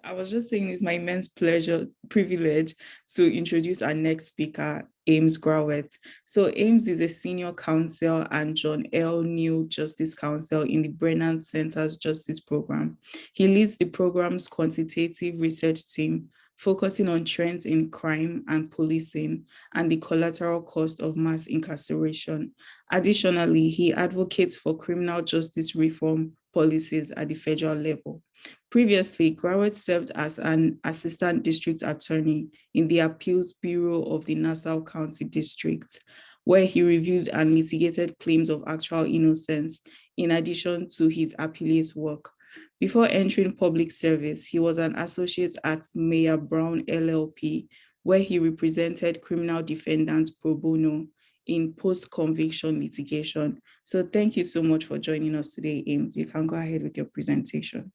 I was just saying it's my immense privilege to introduce our next speaker, Ames Grawert. So Ames is a senior counsel and John L. Neu Justice Counsel in the Brennan Center's Justice Program. He leads the program's quantitative research team, focusing on trends in crime and policing and the collateral cost of mass incarceration. Additionally, he advocates for criminal justice reform policies at the federal level. Previously, Grawert served as an assistant district attorney in the Appeals Bureau of the Nassau County District, where he reviewed and litigated claims of actual innocence in addition to his appellate work. Before entering public service, he was an associate at Mayer Brown LLP, where he represented criminal defendants pro bono in post-conviction litigation. So thank you so much for joining us today, Ames. You can go ahead with your presentation.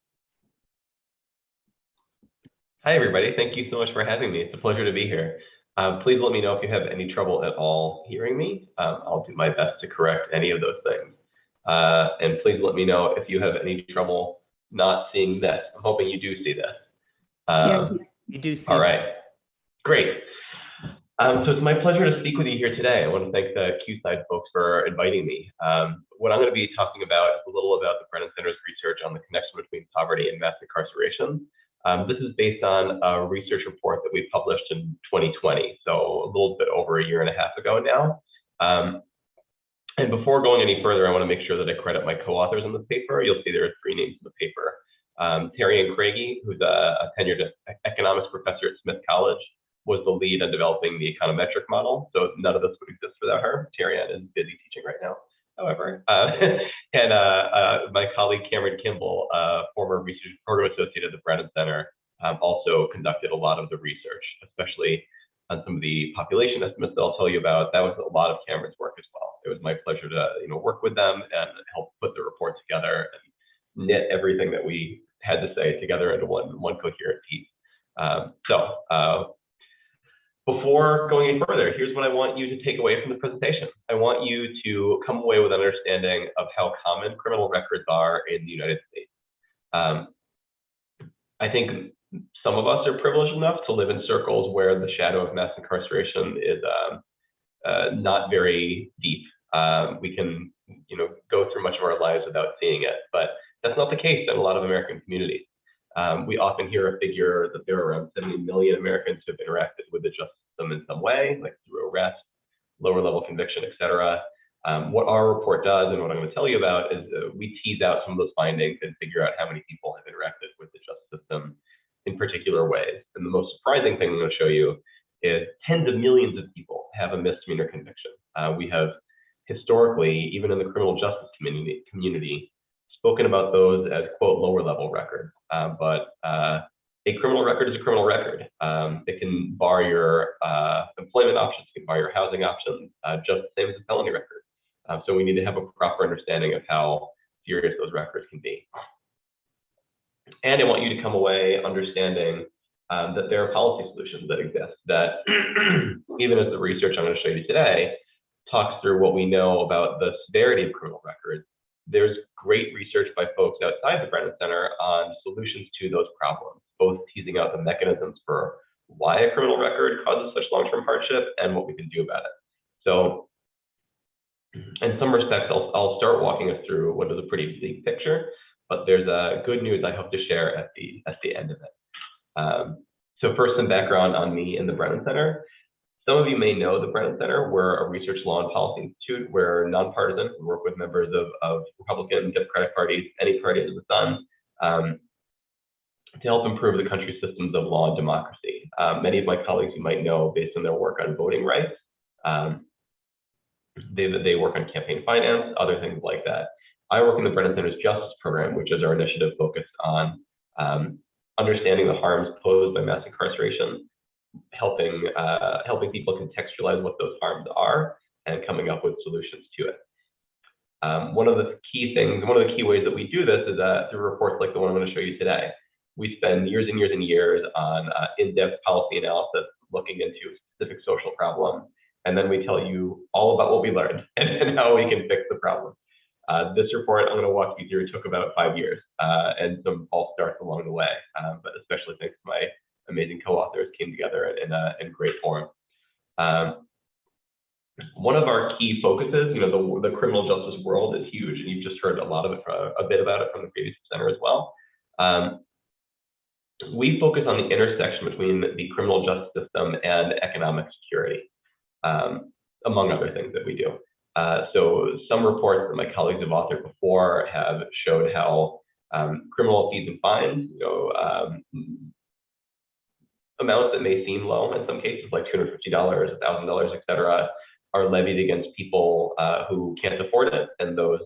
Hi, everybody. Thank you so much for having me. It's a pleasure to be here. Please let me know if you have any trouble at all hearing me. I'll do my best to correct any of those things. And please let me know if you have any trouble not seeing this. I'm hoping you do see this. Yeah, you do see. All right, great. So it's my pleasure to speak with you here today. I want to thank the Q-Side folks for inviting me. What I'm going to be talking about is a little about the Brennan Center's research on the connection between poverty and mass incarceration. This is based on a research report that we published in 2020, so a little bit over a year and a half ago now. And before going any further, I want to make sure that I credit my co-authors on this paper. You'll see there are 3 names in the paper. Terry and Craigie, who's a tenured economics professor at Smith College, was the lead on developing the econometric model. So none of this would exist without her. Terry Ann is busy teaching right now, however. And my colleague Cameron Kimball, former research program associate at the Brennan Center, also conducted a lot of the research, especially on some of the population estimates that I'll tell you about. That was a lot of Cameron's work as well. It was my pleasure to work with them and help put the report together and knit everything that we had to say together into one coherent piece. Before going any further, here's what I want you to take away from the presentation. I want you to come away with an understanding of how common criminal records are in the United States. I think some of us are privileged enough to live in circles where the shadow of mass incarceration is not very deep. We can go through much of our lives without seeing it, but that's not the case in a lot of American communities. We often hear a figure that there are around 70 million Americans who have interacted with the justice system in some way, like through arrest, lower level conviction, et cetera. What our report does and what I'm going to tell you about is we tease out some of those findings and figure out how many people have interacted with the justice system in particular ways. And the most surprising thing I'm going to show you is tens of millions of people have a misdemeanor conviction. We have historically, even in the criminal justice community, spoken about those as, quote, lower level records. But a criminal record is a criminal record. It can bar your employment options, it can bar your housing options, just the same as a felony record. So we need to have a proper understanding of how serious those records can be. And I want you to come away understanding that there are policy solutions that exist that, even as the research I'm going to show you today talks through what we know about the severity of criminal records, there's great research by folks outside the Brennan Center on solutions to those problems, both teasing out the mechanisms for why a criminal record causes such long-term hardship and what we can do about it. So in some respects, I'll start walking us through what is a pretty bleak picture, but there's good news I hope to share at the end of it. So first, some background on me and the Brennan Center. Some of you may know the Brennan Center. We're a research law and policy institute. We're nonpartisan. We work with members of Republican, Democratic parties, any party under the sun, to help improve the country's systems of law and democracy. Many of my colleagues you might know based on their work on voting rights. They work on campaign finance, other things like that. I work in the Brennan Center's Justice Program, which is our initiative focused on understanding the harms posed by mass incarceration, helping people contextualize what those harms are, and coming up with solutions to it. One of the key ways that we do this is through reports like the one I'm going to show you today. We spend years and years and years on in-depth policy analysis, looking into a specific social problem, and then we tell you all about what we learned and how we can fix the problem. This report I'm going to walk you through took about 5 years and some false starts along the way, but especially thanks in great form. One of our key focuses, the criminal justice world is huge, and you've just heard a bit about it from the previous presenter as well. We focus on the intersection between the criminal justice system and economic security, among other things that we do. So some reports that my colleagues have authored before have showed how criminal fees and fines, amounts that may seem low in some cases, like $250, $1,000, et cetera, are levied against people who can't afford it, and those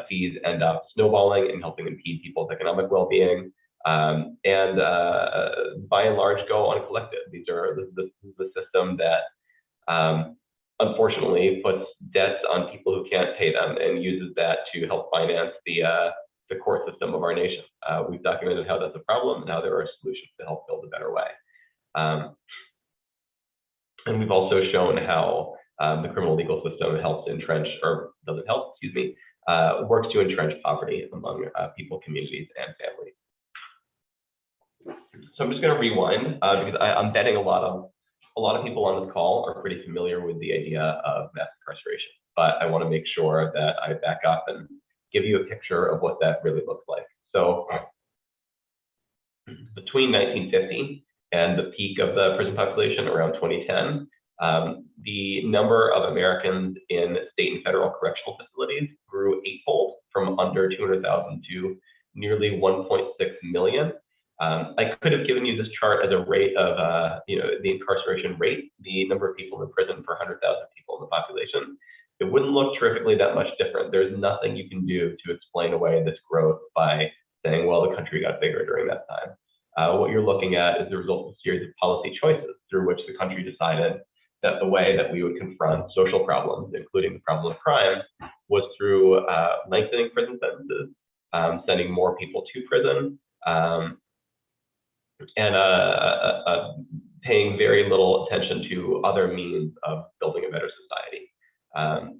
fees end up snowballing and helping impede people's economic well-being, and by and large go uncollected. This is the system that unfortunately puts debts on people who can't pay them and uses that to help finance the court system of our nation. We've documented how that's a problem and how there are solutions to help build a better way. And we've also shown how the criminal legal system helps entrench, or doesn't help, excuse me, works to entrench poverty among people, communities, and families. So I'm just going to rewind because I'm betting a lot of people on this call are pretty familiar with the idea of mass incarceration, but I want to make sure that I back up and give you a picture of what that really looks like. So between 1950 and the peak of the prison population around 2010, the number of Americans in state and federal correctional facilities grew eightfold, from under 200,000 to nearly 1.6 million. I could have given you this chart as a rate of, the incarceration rate, the number of people in prison per 100,000 people in the population. It wouldn't look terrifically that much different. There's nothing you can do to explain away this growth by saying, well, the country got bigger during that time. What you're looking at is the result of a series of policy choices through which the country decided that the way that we would confront social problems, including the problem of crime, was through lengthening prison sentences, sending more people to prison, and paying very little attention to other means of building a better society.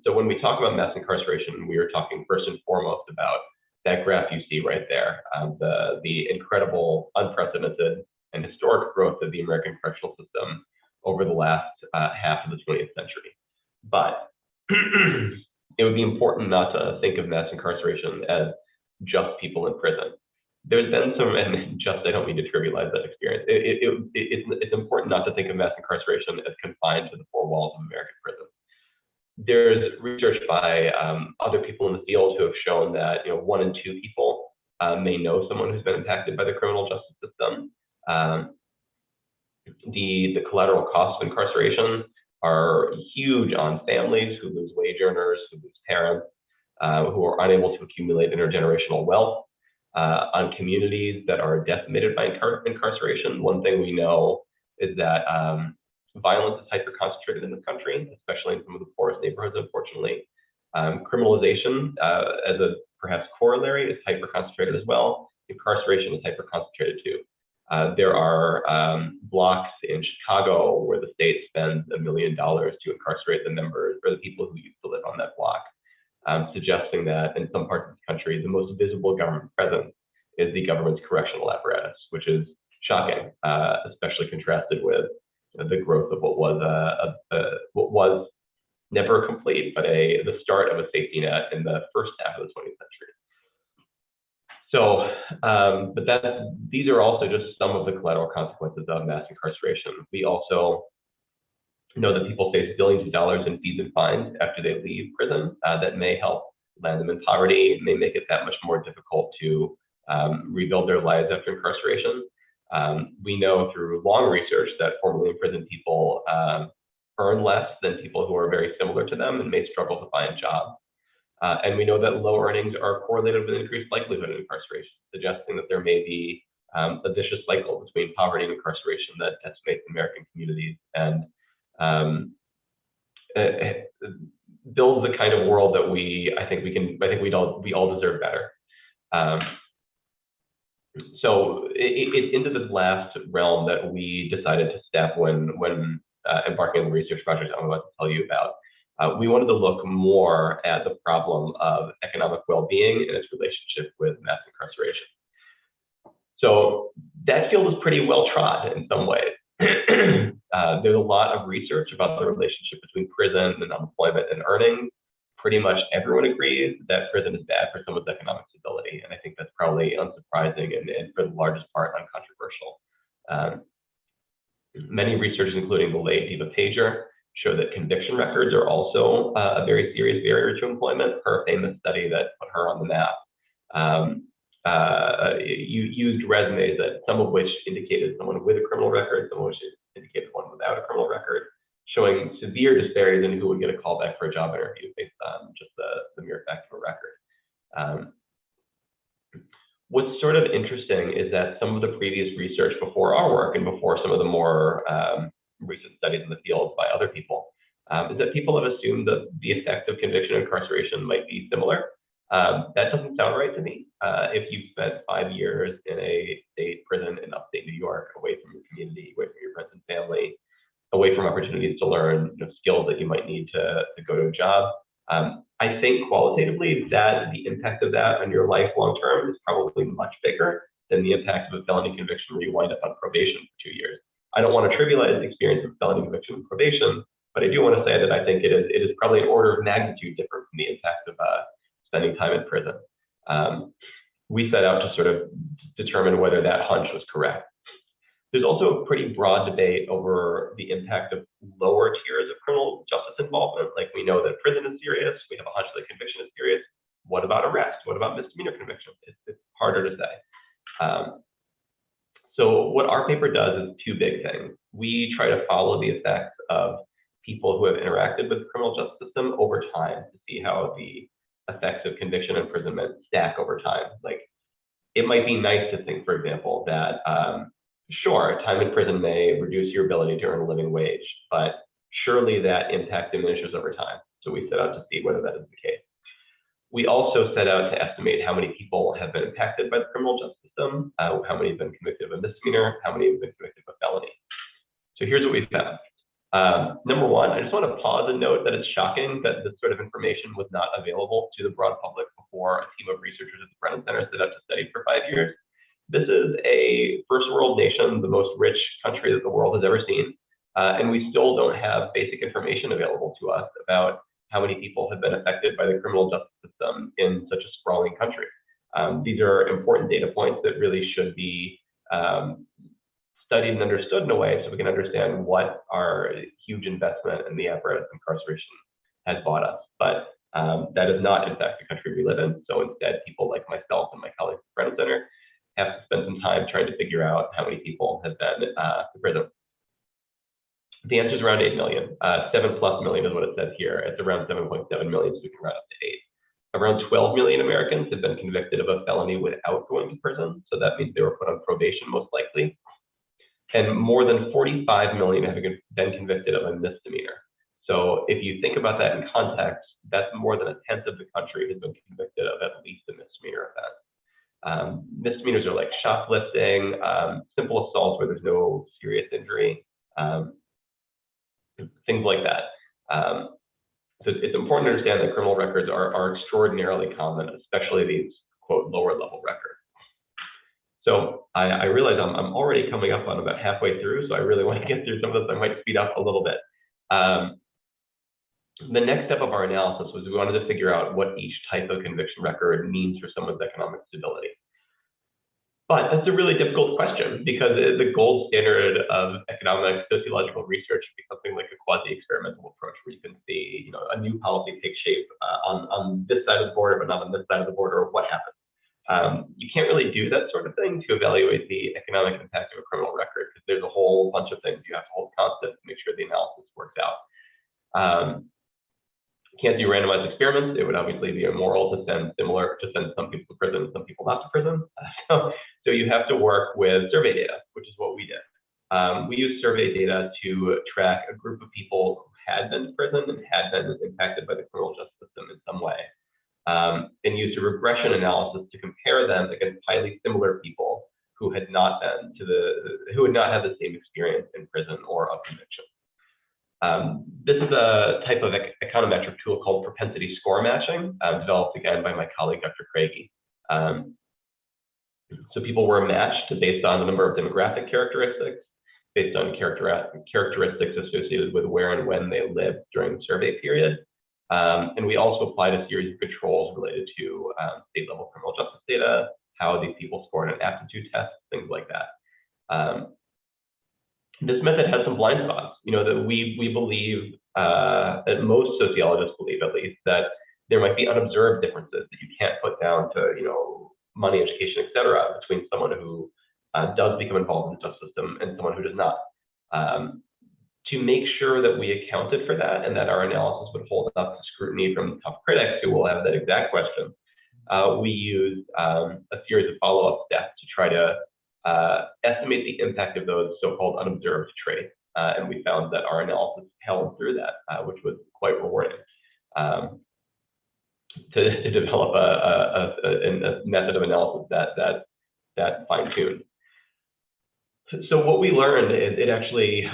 So when we talk about mass incarceration, we are talking first and foremost about that graph you see right there, the incredible, unprecedented, and historic growth of the American correctional system over the last half of the 20th century. But it would be important not to think of mass incarceration as just people in prison. There's been some, and just, I don't mean to trivialize that experience. It's important not to think of mass incarceration as confined to the four walls of American prisons. There's research by other people in the field who have shown that 1 in 2 people may know someone who's been impacted by the criminal justice system. The collateral costs of incarceration are huge on families who lose wage earners, who lose parents, who are unable to accumulate intergenerational wealth, on communities that are decimated by incarceration. One thing we know is that violence is hyper-concentrated in this country, especially in some of the poorest neighborhoods, unfortunately. Criminalization, as a perhaps corollary, is hyper-concentrated as well. Incarceration is hyper-concentrated too. There are blocks in Chicago where the state spends $1 million to incarcerate the members or the people who used to live on that block, suggesting that in some parts of the country, the most visible government presence is the government's correctional apparatus, which is shocking, especially contrasted with the growth of what was never complete, but the start of a safety net in the first half of the 20th century. So, but these are also just some of the collateral consequences of mass incarceration. We also know that people face billions of dollars in fees and fines after they leave prison that may help land them in poverty, may make it that much more difficult to rebuild their lives after incarceration. We know through long research that formerly imprisoned people earn less than people who are very similar to them and may struggle to find jobs. And we know that low earnings are correlated with increased likelihood of incarceration, suggesting that there may be a vicious cycle between poverty and incarceration that decimates American communities and builds the kind of world that we all deserve better. So it's into this last realm that we decided to step when embarking on the research project I'm about to tell you about. We wanted to look more at the problem of economic well-being and its relationship with mass incarceration. So that field is pretty well trod in some ways. There's a lot of research about the relationship between prison and unemployment and earnings. Pretty much everyone agrees that prison is bad for someone's economic stability, and I think that's probably unsurprising and for the largest part uncontroversial. Many researchers, including the late Eva Pager, show that conviction records are also a very serious barrier to employment. Her famous study that put her on the map used resumes that some of which indicated someone with a criminal record, some of which indicated one without a criminal record, showing severe disparities in who would get a call back for a job interview based on just the mere fact of a record. What's sort of interesting is that some of the previous research before our work and before some of the more recent studies in the field by other people is that people have assumed that the effect of conviction and incarceration might be similar. That doesn't sound right to me. If you've spent 5 years in a state prison in upstate New York, away from your community, away from your friends and family, away from opportunities to learn skills that you might need to go to a job, I think qualitatively that the impact of that on your life long term is probably much bigger than the impact of a felony conviction where you wind up on probation for 2 years. I don't want to trivialize the experience of felony conviction and probation, but I do want to say that I think it is probably an order of magnitude different from the impact of spending time in prison. We set out to sort of determine whether that hunch was correct. There's also a pretty broad debate over the impact of lower tiers of criminal justice involvement. Like, we know that prison is serious. We have a hunch that conviction is serious. What about arrest? What about misdemeanor conviction? It's harder to say. So what our paper does is two big things. We try to follow the effects of people who have interacted with the criminal justice system over time to see how the effects of conviction and imprisonment stack over time. Like, it might be nice to think, for example, that sure, time in prison may reduce your ability to earn a living wage, but surely that impact diminishes over time. So we set out to see whether that is the case. We also set out to estimate how many people have been impacted by the criminal justice system, how many have been convicted of a misdemeanor, how many have been convicted of a felony. So here's what we found. Number one, I just want to pause and note that it's shocking that this sort of information was not available to the broad public before a team of researchers at the Brennan Center set out to study for 5 years. This is a first world nation, the most rich country that the world has ever seen, and we still don't have basic information available to us about how many people have been affected by the criminal justice system in such a sprawling country. These are important data points that really should be studied and understood in a way so we can understand what our huge investment in the apparatus of incarceration has bought us. But that is not, in fact, the country we live in. So instead, people like myself and my colleagues at the Brennan Center have to spend some time trying to figure out how many people have been to prison. The answer is around 8 million. 7+ million is what it says here. It's around 7.7 million, so we can round up to 8. Around 12 million Americans have been convicted of a felony without going to prison. So that means they were put on probation, most likely. And more than 45 million have been convicted of a misdemeanor. So if you think about that in context, that's more than a tenth of the country has been convicted of at least a misdemeanor offense. Misdemeanors are like shoplifting, simple assaults where there's no serious injury, things like that. So it's important to understand that criminal records are extraordinarily common, especially these, quote, lower level records. So I realize I'm already coming up on about halfway through, so I really want to get through some of this. I might speed up a little bit. The next step of our analysis was we wanted to figure out what each type of conviction record means for someone's economic stability. But that's a really difficult question because the gold standard of economic sociological research is something like a quasi-experimental approach where you can see, a new policy take shape on this side of the border, but not on this side of the border, what happens. You can't really do that sort of thing to evaluate the economic impact of a criminal record because there's a whole bunch of things you have to hold constant to make sure the analysis works out. Can't do randomized experiments. It would obviously be immoral to send some people to prison and some people not to prison. So you have to work with survey data, which is what we did. We used survey data to track a group of people who had been to prison and had been impacted by the criminal justice system in some way, and used a regression analysis to compare them against highly similar people who had not had the same experience in prison or of conviction. This is a type of econometric tool called propensity score matching, developed again by my colleague, Dr. Craigie. So people were matched based on the number of demographic characteristics, based on characteristics associated with where and when they lived during the survey period. And we also applied a series of controls related to state-level criminal justice data, how these people scored on aptitude tests, things like that. This method has some blind spots, that we believe, that most sociologists believe at least, that there might be unobserved differences that you can't put down to, money, education, et cetera, between someone who does become involved in the justice system and someone who does not. To make sure that we accounted for that and that our analysis would hold up to scrutiny from tough critics who will have that exact question, we used a series of follow-up steps to try to estimate the impact of those so-called unobserved traits. And we found that our analysis held through that, which was quite rewarding. To develop a method of analysis that fine-tuned. So what we learned is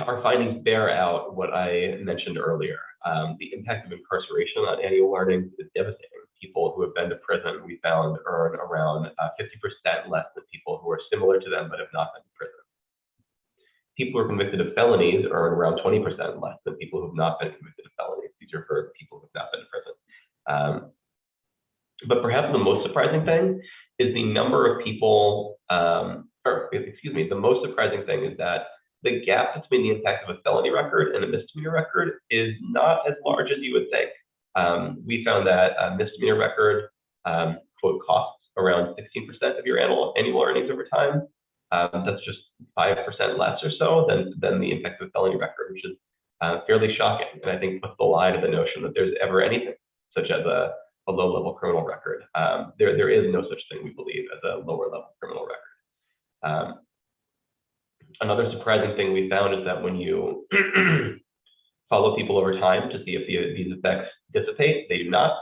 our findings bear out what I mentioned earlier. The impact of incarceration on annual learning is devastating. People who have been to prison, we found, earn around 50% less than people who are similar to them but have not been to prison. People who are convicted of felonies earn around 20% less than people who have not been convicted of felonies. These are for people who have not been to prison. But perhaps the most surprising thing is the number of people, the most surprising thing is that the gap between the impact of a felony record and a misdemeanor record is not as large as you would think. We found that a misdemeanor record, quote, costs around 16% of your annual earnings over time. That's just 5% less or so than the impact of a felony record, which is fairly shocking. And I think puts the lie to the notion that there's ever anything such as a low-level criminal record. There is no such thing, we believe, as a lower-level criminal record. Another surprising thing we found is that when you follow people over time to see if these effects dissipate, they do not.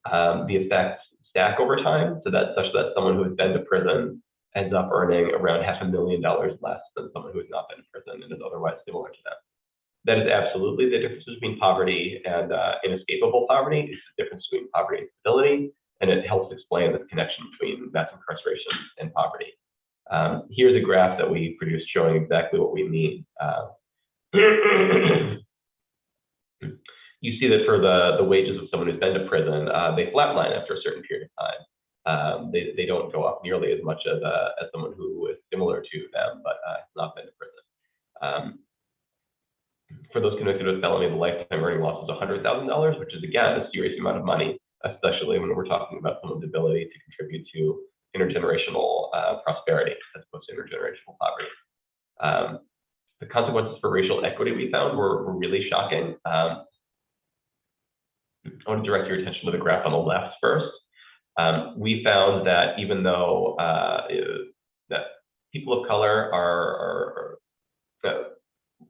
The effects stack over time, such that someone who has been to prison ends up earning around $500,000 less than someone who has not been to prison and is otherwise similar to them. That is absolutely the difference between poverty and inescapable poverty. It's the difference between poverty and stability, and it helps explain the connection between mass incarceration and poverty. Here's a graph that we produced showing exactly what we mean. You see that for the wages of someone who's been to prison, they flatline after a certain period of time. They don't go up nearly as much as someone who is similar to them but has not been to prison. For those convicted of felony, the lifetime earning loss is $100,000, which is, again, a serious amount of money, especially when we're talking about someone's ability to contribute to intergenerational prosperity as opposed to intergenerational poverty. The consequences for racial equity we found were really shocking. I want to direct your attention to the graph on the left first. We found that even though that people of color are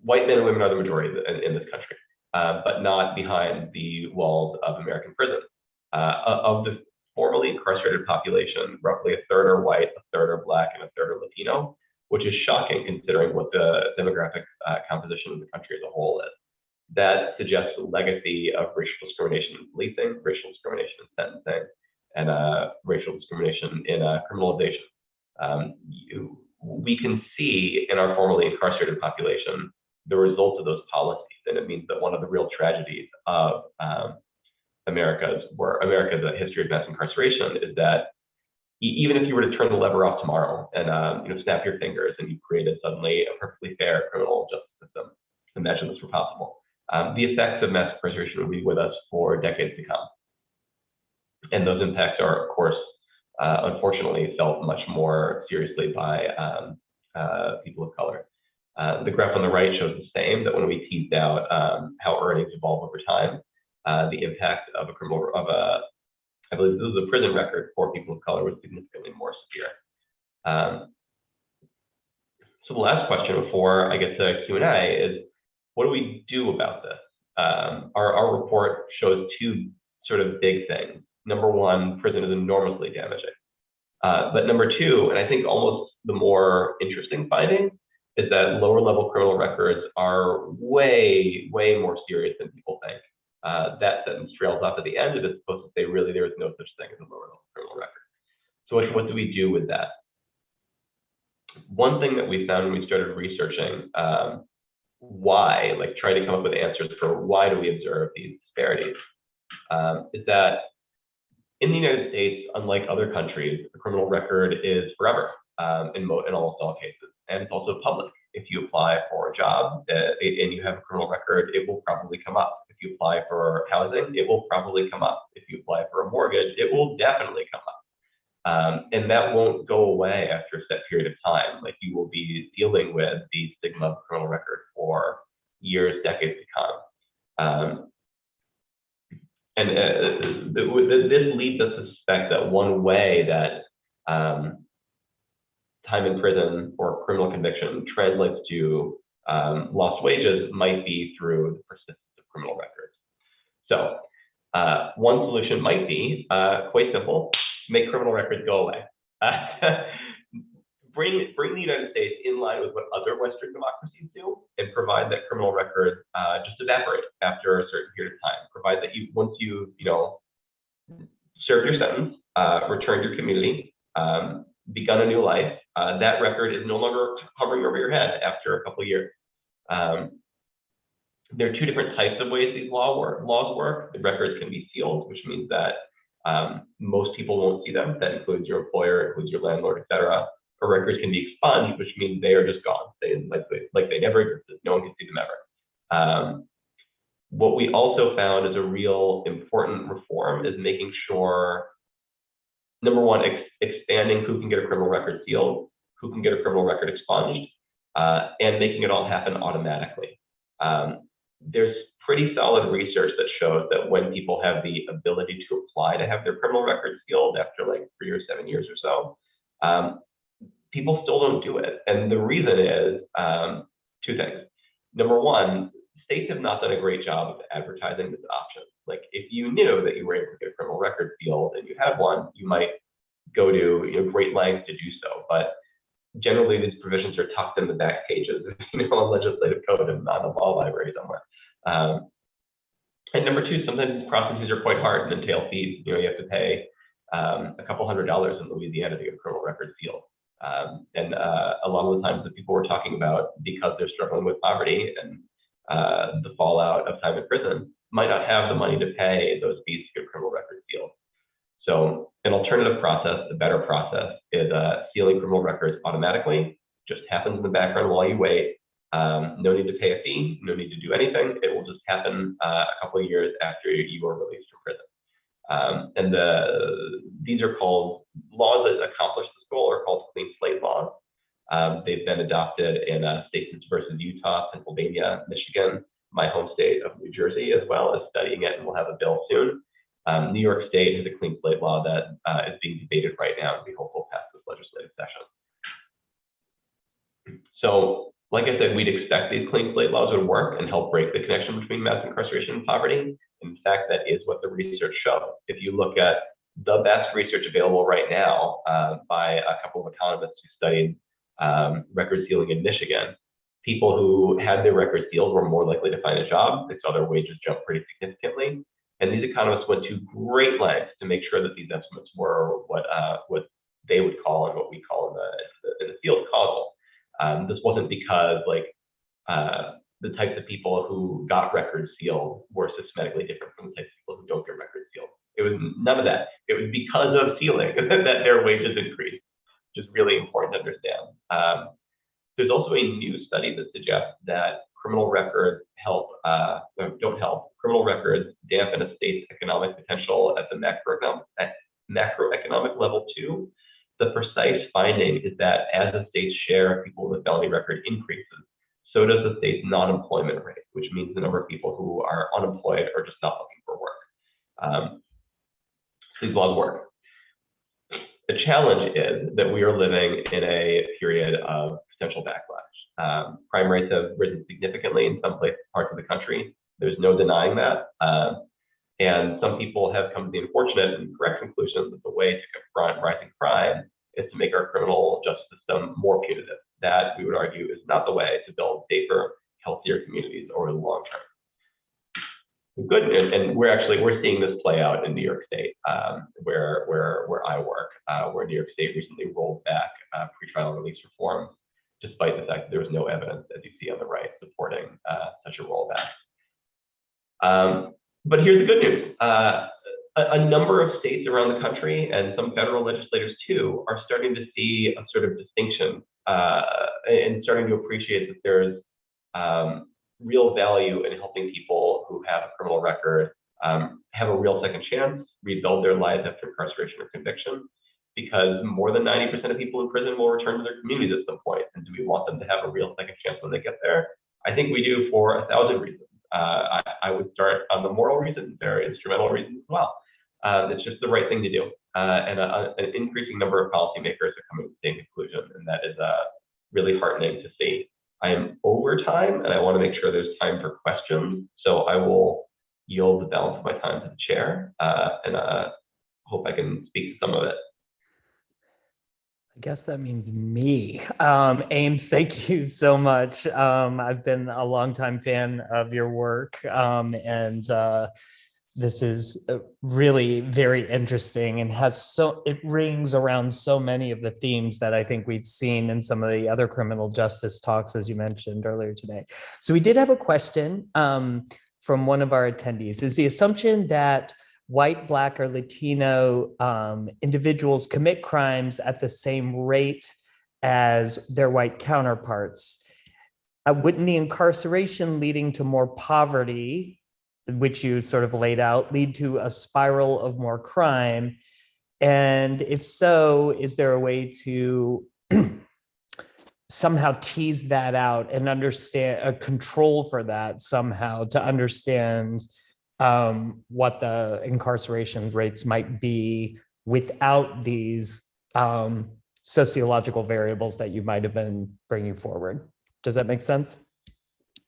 white men and women are the majority in this country, but not behind the walls of American prisons. Of the formerly incarcerated population, roughly a third are white, a third are Black, and a third are Latino, which is shocking considering what the demographic composition of the country as a whole is. That suggests a legacy of racial discrimination in policing, racial discrimination in sentencing, and racial discrimination in criminalization. We can see in our formerly incarcerated population the results of those policies, and it means that one of the real tragedies of America's history of mass incarceration is that even if you were to turn the lever off tomorrow and snap your fingers and you created suddenly a perfectly fair criminal justice system, imagine this were possible, the effects of mass incarceration would be with us for decades to come. And those impacts are, of course, unfortunately felt much more seriously by people of color. The graph on the right shows the same, that when we teased out how earnings evolve over time, the impact of I believe this is a prison record for people of color was significantly more severe. So the last question before I get to Q&A is, what do we do about this? Our report shows two sort of big things. Number one, prison is enormously damaging. But number two, and I think almost the more interesting finding, is that lower level criminal records are way, way more serious than people think. That sentence trails off at the end, and it's supposed to say, really, there is no such thing as a lower level criminal record. So what do we do with that? One thing that we found when we started researching why, like trying to come up with answers for why do we observe these disparities, is that in the United States, unlike other countries, the criminal record is forever in almost all cases, and it's also public. If you apply for a job and you have a criminal record, it will probably come up. If you apply for housing, it will probably come up. If you apply for a mortgage, it will definitely come up. And that won't go away after a set period of time. Like, you will be dealing with the stigma of criminal record for years, decades to come. This leads us to suspect that one way that time in prison or criminal conviction translates to lost wages might be through the persistence of criminal records. So one solution might be quite simple: make criminal records go away. Bring the United States in line with what other Western democracies do, and provide that criminal records just evaporate after a certain period of time. Provide that once you served your sentence, returned to your community, begun a new life, that record is no longer hovering over your head after a couple of years. There are two different types of ways these laws work. The records can be sealed, which means that most people won't see them. That includes your employer, includes your landlord, etc. Or records can be expunged, which means they are just gone. Like they never existed. No one can see them ever. What we also found is a real important reform is making sure, number one, expanding who can get a criminal record sealed, who can get a criminal record expunged, and making it all happen automatically. There's pretty solid research that shows that when people have the ability to apply to have their criminal record sealed after like 3 or 7 years or so, people still don't do it. And the reason is two things. Number one, states have not done a great job of advertising this option. Like, if you knew that you were able to get a criminal record sealed and you had one, you might go to great lengths to do so. But generally, these provisions are tucked in the back pages, on legislative code and not a law library somewhere. And number two, sometimes processes are quite hard and entail fees. You have to pay a couple $100s in Louisiana to get a criminal record sealed. And a lot of the times the people we're talking about, because they're struggling with poverty and the fallout of time in prison, might not have the money to pay those fees to get criminal record sealed. So an alternative process, a better process, is sealing criminal records automatically. Just happens in the background while you wait. No need to pay a fee, no need to do anything. It will just happen a couple of years after you are released from prison. And these are called laws that accomplish this goal are called clean slate laws. They've been adopted in states versus Utah, Pennsylvania, Michigan, my home state of New Jersey, as well as studying it, and we'll have a bill soon. New York State has a clean slate law that is being debated right now, and we hope will pass this legislative session. So, like I said, we'd expect these clean slate laws would work and help break the connection between mass incarceration and poverty. In fact, that is what the research shows. If you look at the best research available right now by a couple of economists who studied record sealing in Michigan, people who had their record sealed were more likely to find a job. They saw their wages jump pretty significantly. And these economists went to great lengths to make sure that these estimates were what they would call and what we call in the field causal. This wasn't because the types of people who got records sealed were systematically different from the types of people who don't get records sealed. It was none of that. It was because of sealing that their wages increased, which is really important to understand. There's also a new study that suggests that criminal records don't help. Criminal records dampen a state's economic potential at the macroeconomic level too. The precise finding is that as a state's share of people with a felony record increases, so does the state's non-employment rate, which means the number of people who are unemployed or just not looking for work. These laws work. The challenge is that we are living in a period of potential backlash. Crime rates have risen significantly in some parts of the country. There's no denying that. And some people have come to the unfortunate and correct conclusion that the way to confront rising crime is to make our criminal justice system more punitive. That, we would argue, is not the way to build safer, healthier communities over the long term. good, and we're seeing this play out in New York State, where I work, where New York State recently rolled back pretrial release reform, despite the fact that there was no evidence, as you see on the right, supporting such a rollback. But here's the good news. A number of states around the country, and some federal legislators too, are starting to see a sort of distinction and starting to appreciate that there's real value in helping people who have a criminal record have a real second chance, rebuild their lives after incarceration or conviction, because more than 90% of people in prison will return to their communities at some point. And do we want them to have a real second chance when they get there? I think we do, for 1,000 reasons. I would start on the moral reasons. There are instrumental reasons as well. It's just the right thing to do. And an increasing number of policymakers are coming to the same conclusion, and that is really heartening to see. I am over time, and I want to make sure there's time for questions. So I will yield the balance of my time to the chair, and hope I can speak to some of it. I guess that means me. Ames, thank you so much. I've been a longtime fan of your work, and this is really very interesting, and it rings around so many of the themes that I think we've seen in some of the other criminal justice talks, as you mentioned earlier today. So we did have a question from one of our attendees. Is the assumption that white, Black, or Latino individuals commit crimes at the same rate as their white counterparts? Wouldn't the incarceration leading to more poverty, which you sort of laid out, lead to a spiral of more crime? And if so, is there a way to somehow tease that out and understand a control for that somehow, to understand what the incarceration rates might be without these sociological variables that you might have been bringing forward? Does that make sense?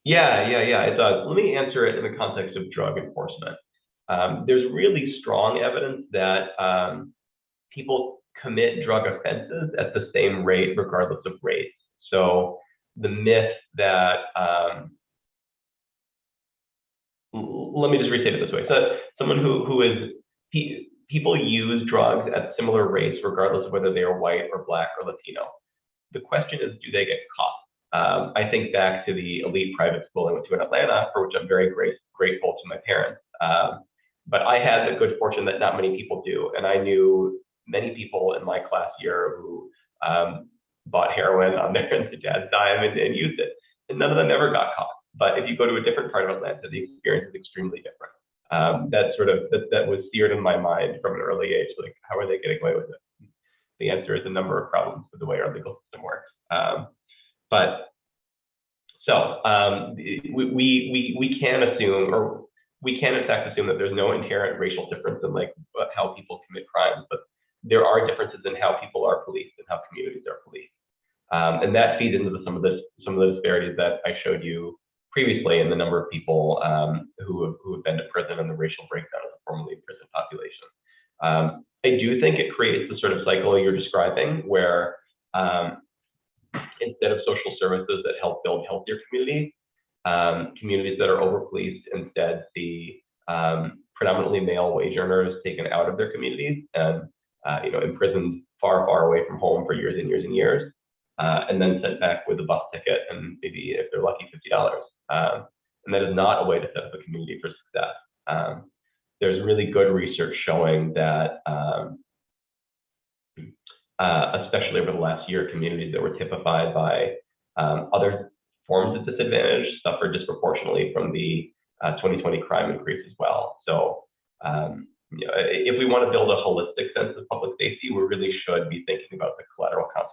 Yeah, it does. Let me answer it in the context of drug enforcement. There's really strong evidence that people commit drug offenses at the same rate, regardless of race. So the myth that, let me just restate it this way. So someone people use drugs at similar rates, regardless of whether they are white or Black or Latino. The question is, do they get caught? I think back to the elite private school I went to in Atlanta, for which I'm very grateful to my parents. But I had the good fortune that not many people do. And I knew many people in my class year who bought heroin on their dad's dime and used it. And none of them ever got caught. But if you go to a different part of Atlanta, the experience is extremely different. That was seared in my mind from an early age. Like, how are they getting away with it? The answer is a number of problems with the way our legal system works. We can assume, or we can in fact assume, that there's no inherent racial difference in like how people commit crimes, but there are differences in how people are policed and how communities are policed, and that feeds into some of the disparities that I showed you previously in the number of people who have been to prison and the racial breakdown of the formerly imprisoned population. I do think it creates the sort of cycle you're describing, where instead of social services that help build healthier communities, communities that are over-policed instead see predominantly male wage earners taken out of their communities and imprisoned far, far away from home for years and years and years, and then sent back with a bus ticket and maybe, if they're lucky, $50. And that is not a way to set up a community for success. There's really good research showing that, especially over the last year, communities that were typified by other forms of disadvantage suffered disproportionately from the 2020 crime increase as well. So if we want to build a holistic sense of public safety, we really should be thinking about the collateral consequences